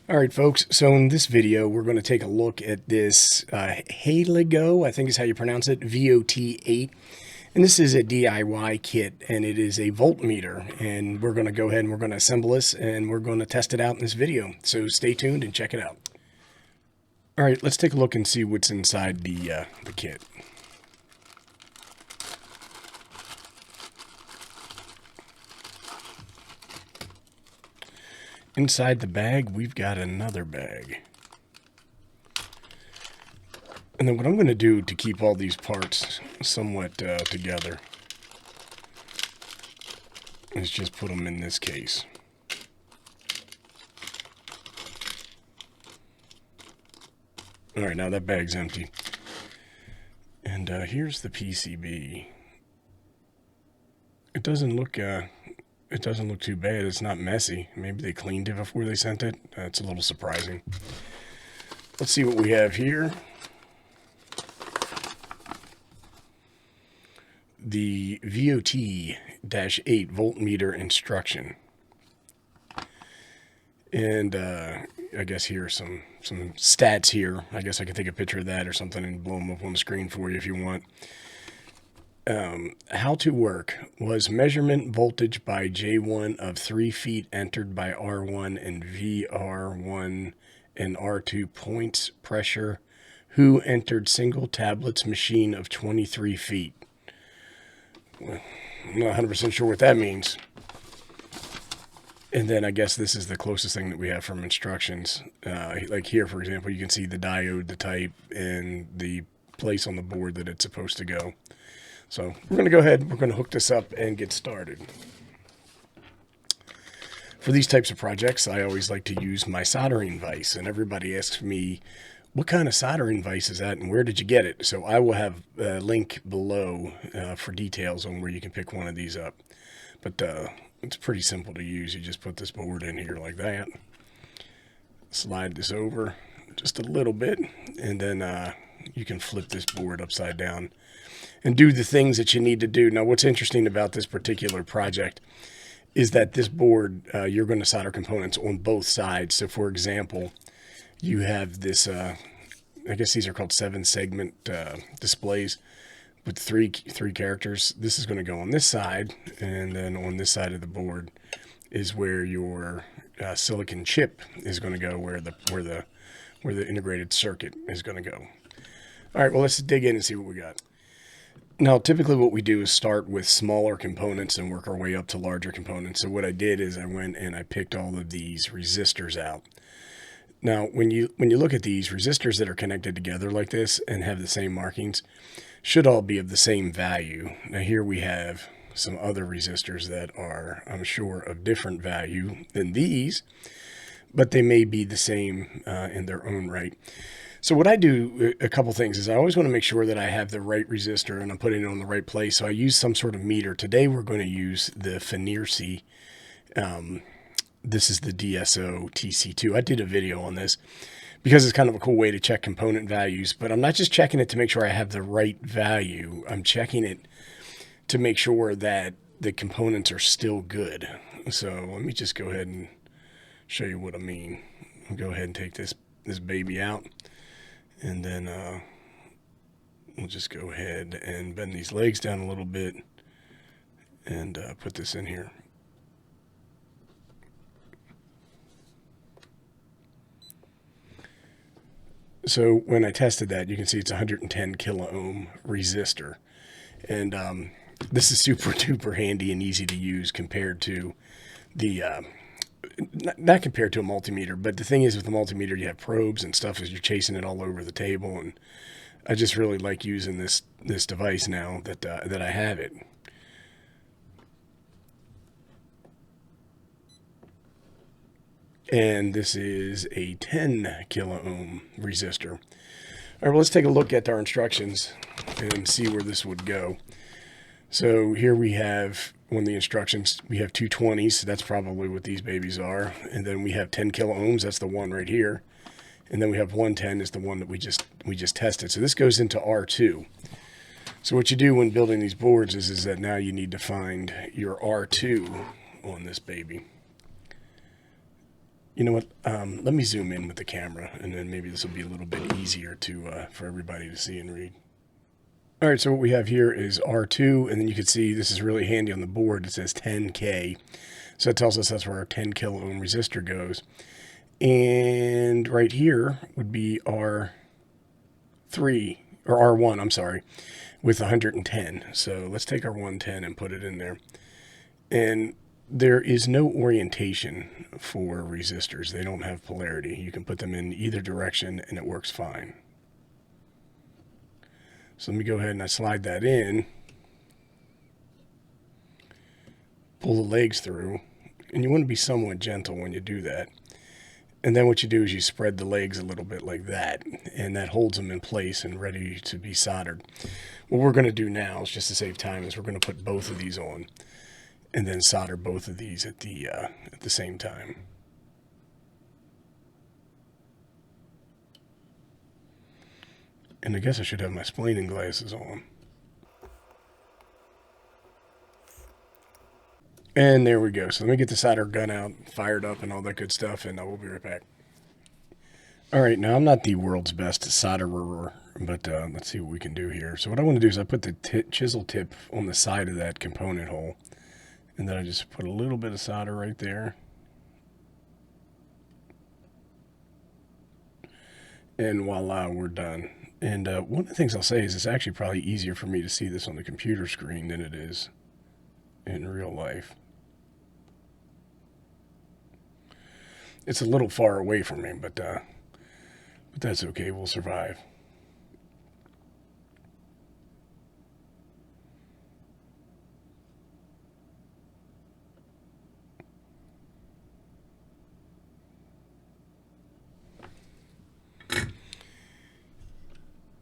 All right, folks. So in this video, we're going to take a look at this HiLetGo, I think is how you pronounce it, VOT-8. And this is a DIY kit, and it is a voltmeter. And we're going to go ahead and we're going to assemble this, and we're going to test it out in this video. So stay tuned and check it out. All right, let's take a look and see what's inside the kit. Inside the bag, we've got another bag. And then what I'm going to do to keep all these parts somewhat together is just put them in this case. All right, now that bag's empty. And here's the PCB. It doesn't look too bad. It's not messy. Maybe they cleaned it before they sent it. That's a little surprising. Let's see what we have here. The VOT-8 voltmeter instruction. And I guess here are some stats here. I guess I can take a picture of that or something and blow them up on the screen for you if you want. How to work was measurement voltage by J1 of 3 feet entered by R1 and VR1 and R2 points pressure. Who entered single tablets machine of 23 feet. Well, I'm not 100% sure what that means. And then I guess this is the closest thing that we have from instructions. Like here, for example, you can see the diode, the type, and the place on the board that it's supposed to go. So we're going to go ahead, we're going to hook this up and get started. For these types of projects, I always like to use my soldering vise, and everybody asks me, what kind of soldering vise is that and where did you get it? So I will have a link below for details on where you can pick one of these up. But it's pretty simple to use. You just put this board in here like that. Slide this over just a little bit, and then you can flip this board upside down and do the things that you need to do. Now, what's interesting about this particular project is that this board, you're going to solder components on both sides. So, for example, you have this, I guess these are called 7-segment displays with three characters. This is going to go on this side, and then on this side of the board is where your silicon chip is going to go, where the integrated circuit is going to go. All right, well, let's dig in and see what we got. Now, typically what we do is start with smaller components and work our way up to larger components. So what I did is I went and I picked all of these resistors out. Now, when you look at these resistors that are connected together like this and have the same markings, should all be of the same value. Now, here we have some other resistors that are, I'm sure, of different value than these, but they may be the same in their own right. So what I do, a couple things, is I always want to make sure that I have the right resistor and I'm putting it on the right place. So I use some sort of meter. Today we're going to use the Finercy. This is the DSO TC2. I did a video on this because it's kind of a cool way to check component values. But I'm not just checking it to make sure I have the right value. I'm checking it to make sure that the components are still good. So let me just go ahead and show you what I mean. I'll go ahead and take this baby out. And then we'll just go ahead and bend these legs down a little bit and put this in here. So when I tested that, you can see it's 110 kilo ohm resistor. And this is super duper handy and easy to use compared to the not compared to a multimeter, but the thing is with the multimeter, you have probes and stuff as you're chasing it all over the table. And I just really like using this device now that I have it. And this is a 10 kilo ohm resistor. All right, well, let's take a look at our instructions and see where this would go. So here we have one of the instructions. We have 220s, so that's probably what these babies are. And then we have 10 kilo ohms, that's the one right here. And then we have 110 is the one that we just tested. So this goes into R2. So what you do when building these boards is that now you need to find your R2 on this baby. You know what? Let me zoom in with the camera, and then maybe this will be a little bit easier to for everybody to see and read. All right, so what we have here is R2, and then you can see this is really handy on the board. It says 10K, so it tells us that's where our 10 kilo ohm resistor goes. And right here would be R3, or R1, I'm sorry, with 110. So let's take our 110 and put it in there. And there is no orientation for resistors. They don't have polarity. You can put them in either direction and it works fine. So let me go ahead and I slide that in, pull the legs through, and you want to be somewhat gentle when you do that. And then what you do is you spread the legs a little bit like that, and that holds them in place and ready to be soldered. What we're going to do now, is just to save time, is we're going to put both of these on and then solder both of these at the same time. And I guess I should have my splaining glasses on. And there we go. So let me get the solder gun out, fired up and all that good stuff, and I will be right back. All right, now I'm not the world's best solderer, but let's see what we can do here. So what I want to do is I put the chisel tip on the side of that component hole, and then I just put a little bit of solder right there. And voila, we're done. And one of the things I'll say is it's actually probably easier for me to see this on the computer screen than it is in real life. It's a little far away from me, but that's okay. We'll survive.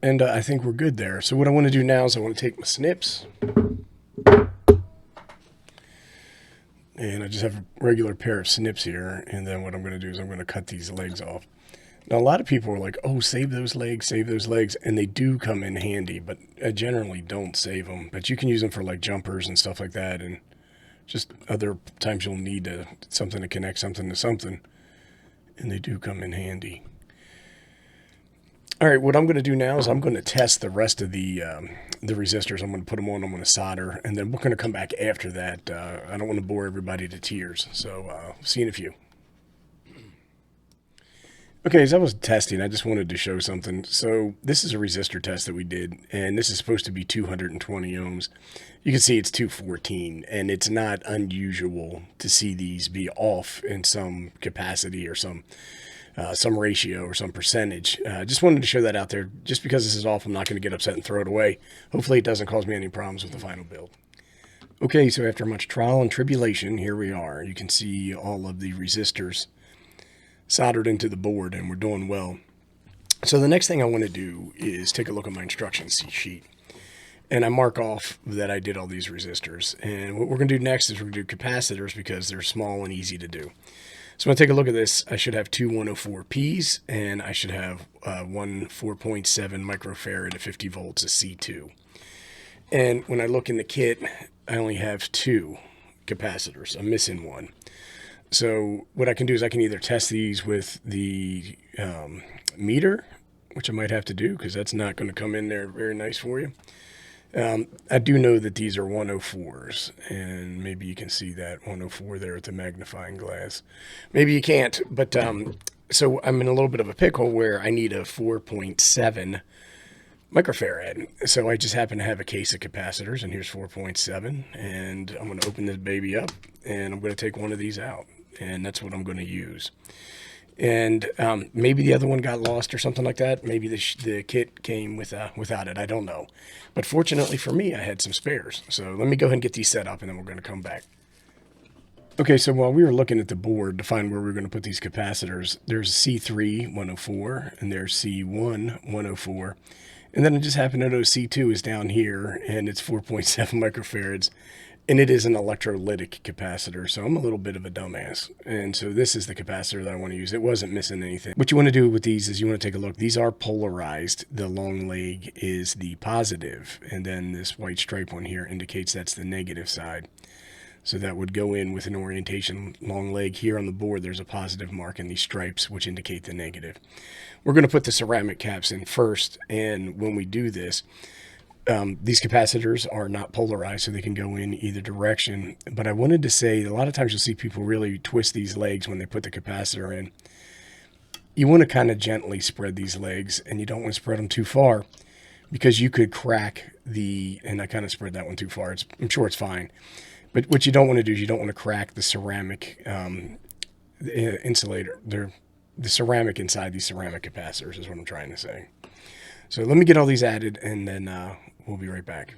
And I think we're good there. So what I want to do now is I want to take my snips. And I just have a regular pair of snips here. And then what I'm going to do is I'm going to cut these legs off. Now, a lot of people are like, oh, save those legs, save those legs. And they do come in handy, but I generally don't save them. But you can use them for like jumpers and stuff like that. And just other times you'll need something to connect something to something. And they do come in handy. All right, what I'm going to do now is I'm going to test the rest of the resistors. I'm going to put them on, I'm going to solder, and then we're going to come back after that. I don't want to bore everybody to tears, so see you in a few. Okay, as I was testing, I just wanted to show something. So this is a resistor test that we did, and this is supposed to be 220 ohms. You can see it's 214, and it's not unusual to see these be off in some capacity or some ratio or some percentage. Just wanted to show that out there. Just because this is off, I'm not going to get upset and throw it away. Hopefully it doesn't cause me any problems with the final build. Okay, so after much trial and tribulation, here we are. You can see all of the resistors soldered into the board, and we're doing well. So the next thing I want to do is take a look at my instruction sheet. And I mark off that I did all these resistors. And what we're going to do next is we're going to do capacitors because they're small and easy to do. So when I take a look at this, I should have two 104Ps, and I should have one 4.7 microfarad at 50 volts, a C2. And when I look in the kit, I only have two capacitors. I'm missing one. So what I can do is I can either test these with the meter, which I might have to do because that's not going to come in there very nice for you. I do know that these are 104s, and maybe you can see that 104 there at the magnifying glass. Maybe you can't, but so I'm in a little bit of a pickle where I need a 4.7 microfarad. So I just happen to have a case of capacitors, and here's 4.7, and I'm going to open this baby up, and I'm going to take one of these out, and that's what I'm going to use. And maybe the other one got lost or something like that. Maybe the kit came without it. I don't know. But fortunately for me, I had some spares. So let me go ahead and get these set up, and then we're going to come back. Okay, so while we were looking at the board to find where we were going to put these capacitors, there's C3 104, and there's C1 104. And then it just happened to know C2 is down here, and it's 4.7 microfarads. And it is an electrolytic capacitor, so I'm a little bit of a dumbass. And so this is the capacitor that I want to use. It wasn't missing anything. What you want to do with these is you want to take a look. These are polarized. The long leg is the positive, and then this white stripe on here indicates that's the negative side. So that would go in with an orientation long leg. Here on the board, there's a positive mark in these stripes, which indicate the negative. We're going to put the ceramic caps in first, and when we do this, these capacitors are not polarized, so they can go in either direction. But I wanted to say, a lot of times you'll see people really twist these legs when they put the capacitor in. You want to kind of gently spread these legs, and you don't want to spread them too far, because you could crack the, and I kind of spread that one too far. I'm sure it's fine. But what you don't want to do is you don't want to crack the ceramic insulator. The ceramic inside these ceramic capacitors is what I'm trying to say. So let me get all these added, and then we'll be right back.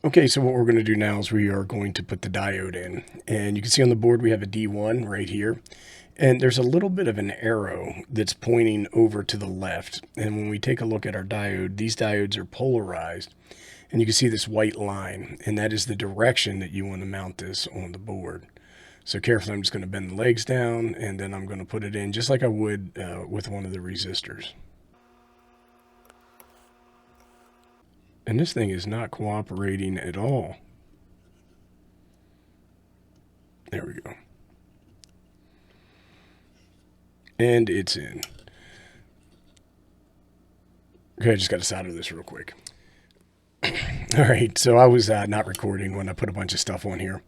Okay, so what we're going to do now is we are going to put the diode in. And you can see on the board we have a D1 right here. And there's a little bit of an arrow that's pointing over to the left. And when we take a look at our diode, these diodes are polarized. And you can see this white line, and that is the direction that you want to mount this on the board. So carefully, I'm just going to bend the legs down, and then I'm going to put it in just like I would with one of the resistors. And this thing is not cooperating at all. There we go. And it's in. Okay, I just got to solder this real quick. All right, so I was not recording when I put a bunch of stuff on here.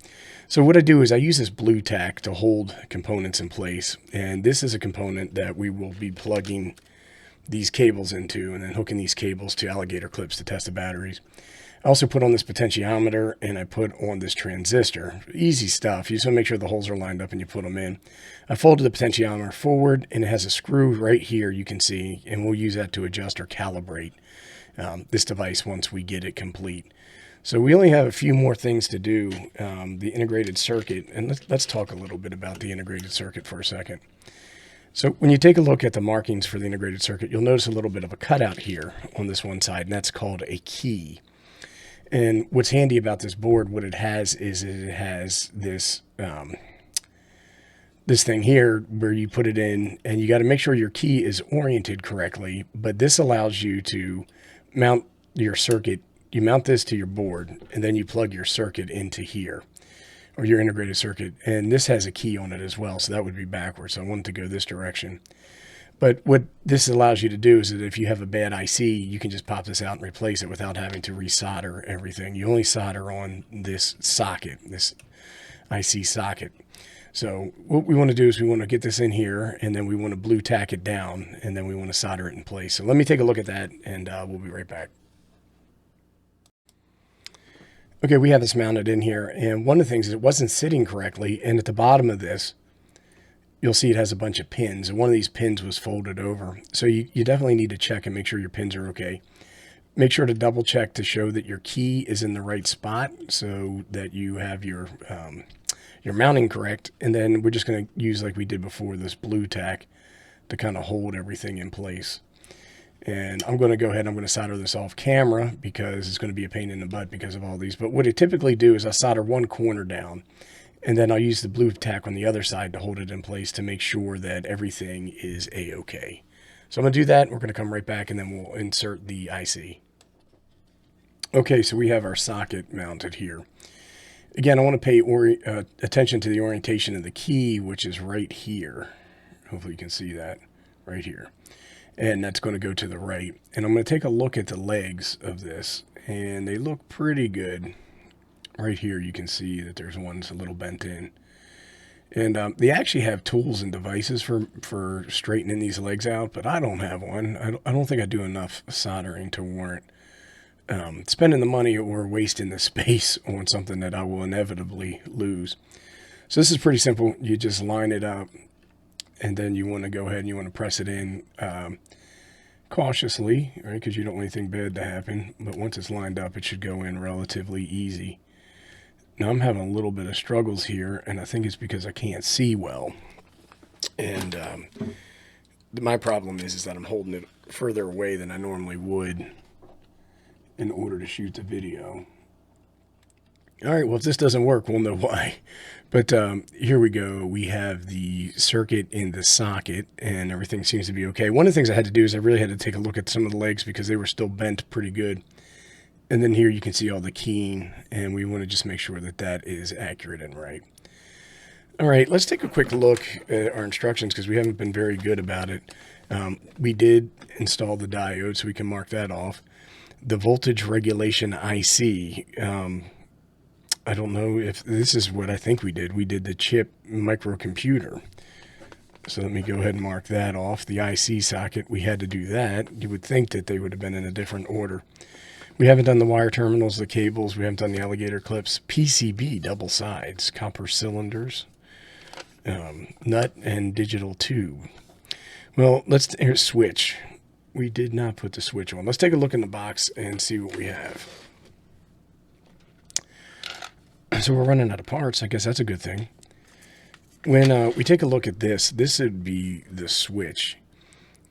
So what I do is I use this blue tack to hold components in place. And this is a component that we will be plugging these cables into and then hooking these cables to alligator clips to test the batteries. I also put on this potentiometer, and I put on this transistor. Easy stuff. You just want to make sure the holes are lined up and you put them in. I folded the potentiometer forward, and it has a screw right here you can see, and we'll use that to adjust or calibrate this device once we get it complete. So we only have a few more things to do. The integrated circuit, and let's talk a little bit about the integrated circuit for a second. So when you take a look at the markings for the integrated circuit, you'll notice a little bit of a cutout here on this one side, and that's called a key. And what's handy about this board, what it has is it has this this thing here where you put it in, and you got to make sure your key is oriented correctly. But this allows you to mount your circuit. You mount this to your board, and then you plug your circuit into here, or your integrated circuit. And this has a key on it as well, so that would be backwards. So I wanted to go this direction. But what this allows you to do is that if you have a bad IC, you can just pop this out and replace it without having to resolder everything. You only solder on this socket, this IC socket. So what we want to do is we want to get this in here, and then we want to blue tack it down, and then we want to solder it in place. So let me take a look at that, and we'll be right back. Okay, we have this mounted in here, and one of the things is it wasn't sitting correctly, and at the bottom of this, you'll see it has a bunch of pins, and one of these pins was folded over. So you definitely need to check and make sure your pins are okay. Make sure to double check to show that your key is in the right spot so that you have your mounting correct. And then we're just going to use, like we did before, this blue tack to kind of hold everything in place. And I'm going to go ahead, I'm going to solder this off camera because it's going to be a pain in the butt because of all these. But what I typically do is I solder one corner down, and then I'll use the blue tack on the other side to hold it in place to make sure that everything is A-okay. So I'm going to do that, and we're going to come right back, and then we'll insert the IC. Okay, so we have our socket mounted here. Again, I want to pay attention to the orientation of the key, which is right here. Hopefully you can see that right here. And that's going to go to the right. And I'm going to take a look at the legs of this, and they look pretty good. Right here you can see that there's one that's a little bent in. And they actually have tools and devices for straightening these legs out, but I don't have one. I don't think I do enough soldering to warrant spending the money or wasting the space on something that I will inevitably lose. So this is pretty simple. You just line it up, and then you want to go ahead and you want to press it in cautiously, right? Because you don't want anything bad to happen. But once it's lined up, it should go in relatively easy. Now I'm having a little bit of struggles here, and I think it's because I can't see well. And my problem is that I'm holding it further away than I normally would in order to shoot the video. All right, well, if this doesn't work, we'll know why. But here we go. We have the circuit in the socket, and everything seems to be okay. One of the things I had to do is I really had to take a look at some of the legs because they were still bent pretty good. And then here you can see all the keying, and we want to just make sure that that is accurate and right. All right, let's take a quick look at our instructions because we haven't been very good about it. We did install the diode, so we can mark that off. The voltage regulation IC, I don't know if this is what I think we did. We did the chip microcomputer. So let me go ahead and mark that off. The IC socket, we had to do that. You would think that they would have been in a different order. We haven't done the wire terminals, the cables. We haven't done the alligator clips. PCB double sides, copper cylinders, nut and digital tube. Well, here's switch. We did not put the switch on. Let's take a look in the box and see what we have. So we're running out of parts. I guess that's a good thing. When we take a look at this would be the switch.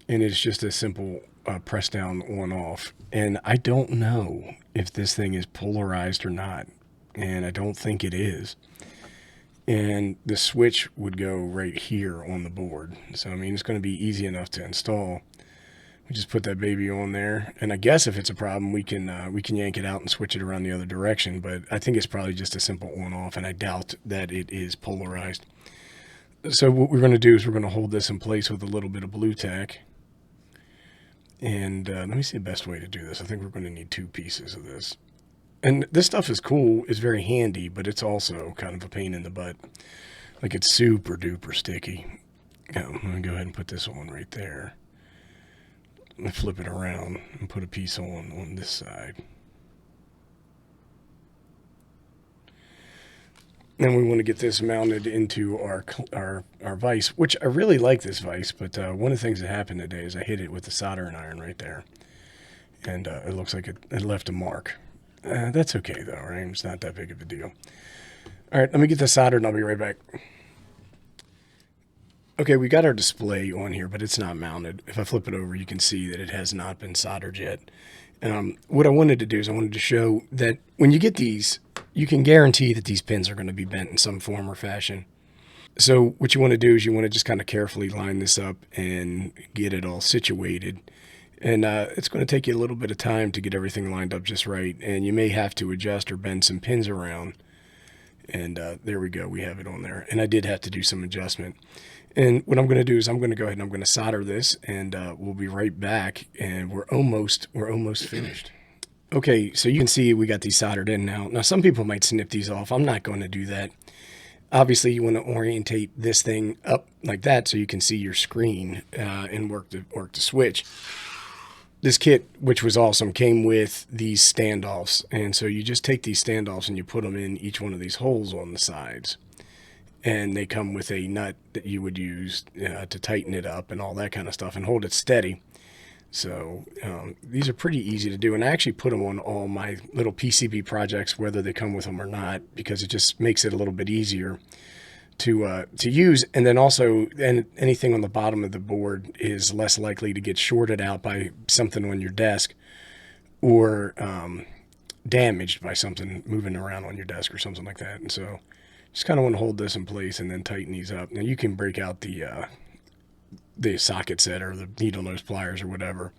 And it's just a simple press down on off. And I don't know if this thing is polarized or not. And I don't think it is. And the switch would go right here on the board. So, I mean, it's going to be easy enough to install. We just put that baby on there. And I guess if it's a problem, we can yank it out and switch it around the other direction. But I think it's probably just a simple on-off, and I doubt that it is polarized. So what we're going to do is we're going to hold this in place with a little bit of blue tack. And let me see the best way to do this. I think we're going to need 2 pieces of this. And this stuff is cool. It's very handy, but it's also kind of a pain in the butt. Like, it's super duper sticky. Now, I'm going to go ahead and put this on right there. And flip it around and put a piece on this side. And we want to get this mounted into our vise, which I really like this vise, but one of the things that happened today is I hit it with the soldering iron right there. And it looks like it left a mark. That's okay though, right? It's not that big of a deal. All right, let me get this soldered and I'll be right back. Okay, we got our display on here, but it's not mounted. If I flip it over, you can see that it has not been soldered yet. What I wanted to do is I wanted to show that when you get these, you can guarantee that these pins are going to be bent in some form or fashion. So what you want to do is you want to just kind of carefully line this up and get it all situated. And it's going to take you a little bit of time to get everything lined up just right. And you may have to adjust or bend some pins around. And there we go. We have it on there. And I did have to do some adjustment. And what I'm going to do is I'm going to go ahead and I'm going to solder this, and we'll be right back. And we're almost finished. Okay, so you can see we got these soldered in now. Now, some people might snip these off. I'm not going to do that. Obviously, you want to orientate this thing up like that so you can see your screen and work the switch. This kit, which was awesome, came with these standoffs. And so you just take these standoffs and you put them in each one of these holes on the sides. And they come with a nut that you would use to tighten it up and all that kind of stuff and hold it steady. So these are pretty easy to do. And I actually put them on all my little PCB projects, whether they come with them or not, because it just makes it a little bit easier to use. And then also anything on the bottom of the board is less likely to get shorted out by something on your desk or damaged by something moving around on your desk or something like that. And so just kind of want to hold this in place and then tighten these up. Now you can break out the socket set or the needle nose pliers or whatever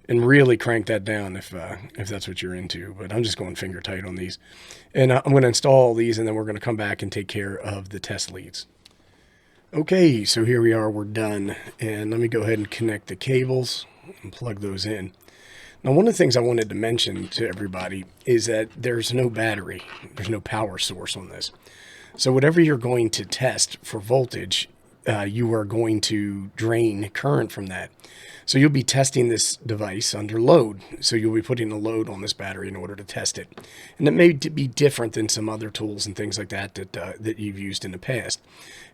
and really crank that down if that's what you're into. But I'm just going finger tight on these. And I'm going to install these, and then we're going to come back and take care of the test leads. Okay, so here we are. We're done. And let me go ahead and connect the cables and plug those in. Now, one of the things I wanted to mention to everybody is that there's no battery. There's no power source on this. So whatever you're going to test for voltage, you are going to drain current from that. So you'll be testing this device under load. So you'll be putting a load on this battery in order to test it. And it may be different than some other tools and things like that that you've used in the past.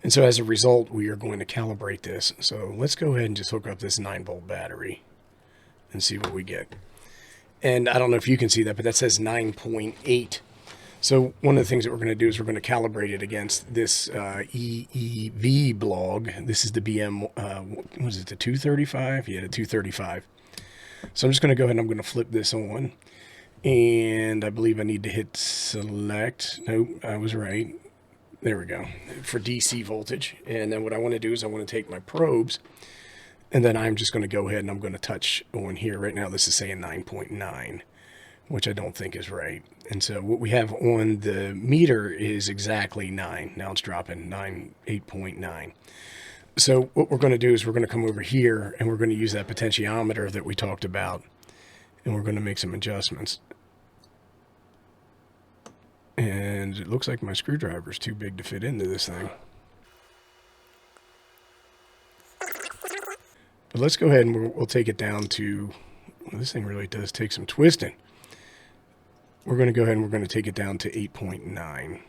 And so as a result, we are going to calibrate this. So let's go ahead and just hook up this 9-volt battery and see what we get. And I don't know if you can see that, but that says 9.8. So one of the things that we're going to do is we're going to calibrate it against this EEV blog. This is the BM, what is it, the 235? Yeah, the 235. So I'm just going to go ahead and I'm going to flip this on. And I believe I need to hit select. Nope, I was right. There we go, for DC voltage. And then what I want to do is I want to take my probes, and then I'm just going to go ahead and I'm going to touch on here. Right now this is saying 9.9. which I don't think is right. And so what we have on the meter is exactly 9. Now it's dropping 8.9. So what we're going to do is we're going to come over here and we're going to use that potentiometer that we talked about, and we're going to make some adjustments. And it looks like my screwdriver is too big to fit into this thing. But let's go ahead and we'll take it down to, well, this thing really does take some twisting. We're going to go ahead and we're going to take it down to 8.9.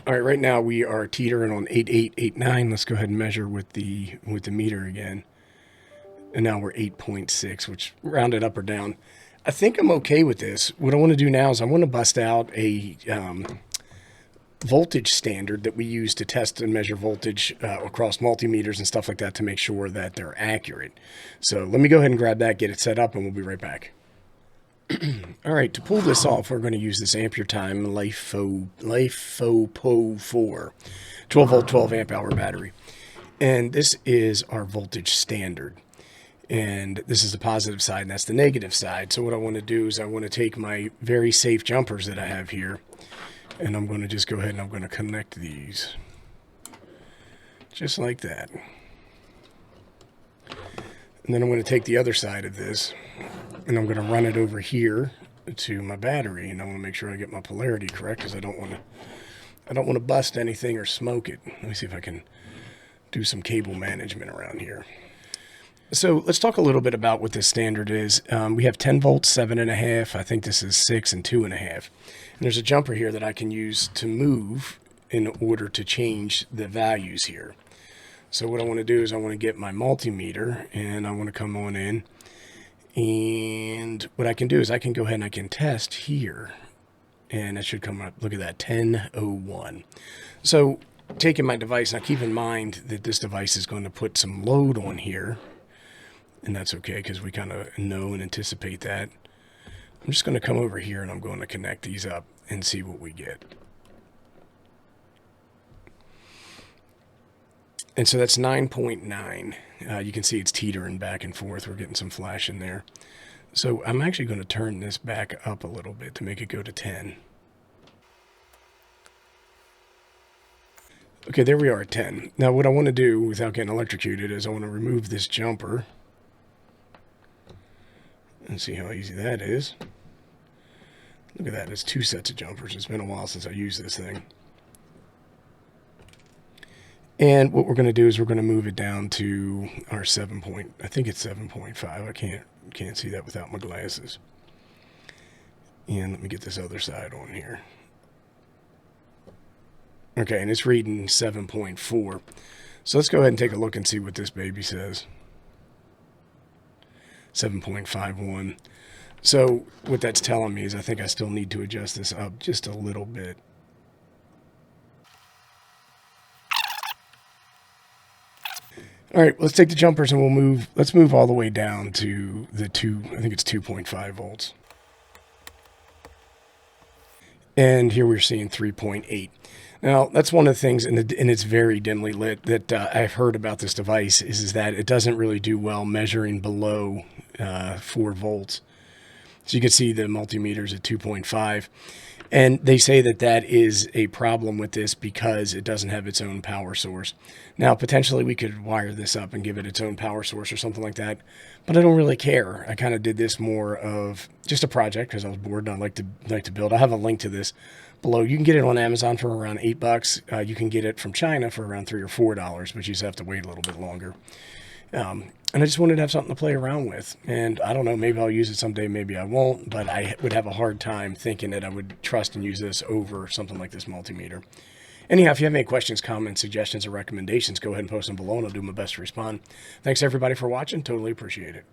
All right, right now we are teetering on 8.889. Let's go ahead and measure with the meter again. And now we're 8.6, which rounded up or down. I think I'm okay with this. What I want to do now is I want to bust out a voltage standard that we use to test and measure voltage across multimeters and stuff like that to make sure that they're accurate. So let me go ahead and grab that, get it set up, and we'll be right back. All right, to pull this off, we're going to use this Ampere Time LiFePO 4 12 volt 12 amp hour battery. And this is our voltage standard. And this is the positive side, and that's the negative side. So what I want to do is I want to take my very safe jumpers that I have here, and I'm going to just go ahead and I'm going to connect these. Just like that. And then I'm going to take the other side of this, and I'm going to run it over here to my battery, and I want to make sure I get my polarity correct because I don't want to bust anything or smoke it. Let me see if I can do some cable management around here. So let's talk a little bit about what this standard is. We have 10 volts, 7.5. I think this is 6 and 2.5. And there's a jumper here that I can use to move in order to change the values here. So what I want to do is I want to get my multimeter, and I want to come on in. And what I can do is I can go ahead and I can test here. And it should come up. Look at that, 1001. So taking my device, now keep in mind that this device is going to put some load on here. And that's okay because we kind of know and anticipate that. I'm just going to come over here and I'm going to connect these up and see what we get. And so that's 9.9. You can see it's teetering back and forth. We're getting some flash in there. So I'm actually going to turn this back up a little bit to make it go to 10. Okay, there we are at 10. Now what I want to do without getting electrocuted is I want to remove this jumper. And see how easy that is. Look at that, it's 2 sets of jumpers. It's been a while since I used this thing. And what we're going to do is we're going to move it down to our I think it's 7.5. I can't see that without my glasses. And let me get this other side on here. Okay, and it's reading 7.4. So let's go ahead and take a look and see what this baby says. 7.51. So what that's telling me is I think I still need to adjust this up just a little bit. All right, let's take the jumpers and let's move all the way down to the I think it's 2.5 volts. And here we're seeing 3.8. Now, that's one of the things, and it's very dimly lit, that I've heard about this device is that it doesn't really do well measuring below 4 volts. So you can see the multimeter's at 2.5. And they say that that is a problem with this because it doesn't have its own power source. Now, potentially we could wire this up and give it its own power source or something like that, but I don't really care. I kind of did this more of just a project because I was bored and I like to build. I have a link to this below. You can get it on Amazon for around $8. You can get it from China for around $3 or $4, but you just have to wait a little bit longer. And I just wanted to have something to play around with. And I don't know, maybe I'll use it someday, maybe I won't, but I would have a hard time thinking that I would trust and use this over something like this multimeter. Anyhow, if you have any questions, comments, suggestions, or recommendations, go ahead and post them below and I'll do my best to respond. Thanks everybody for watching. Totally appreciate it.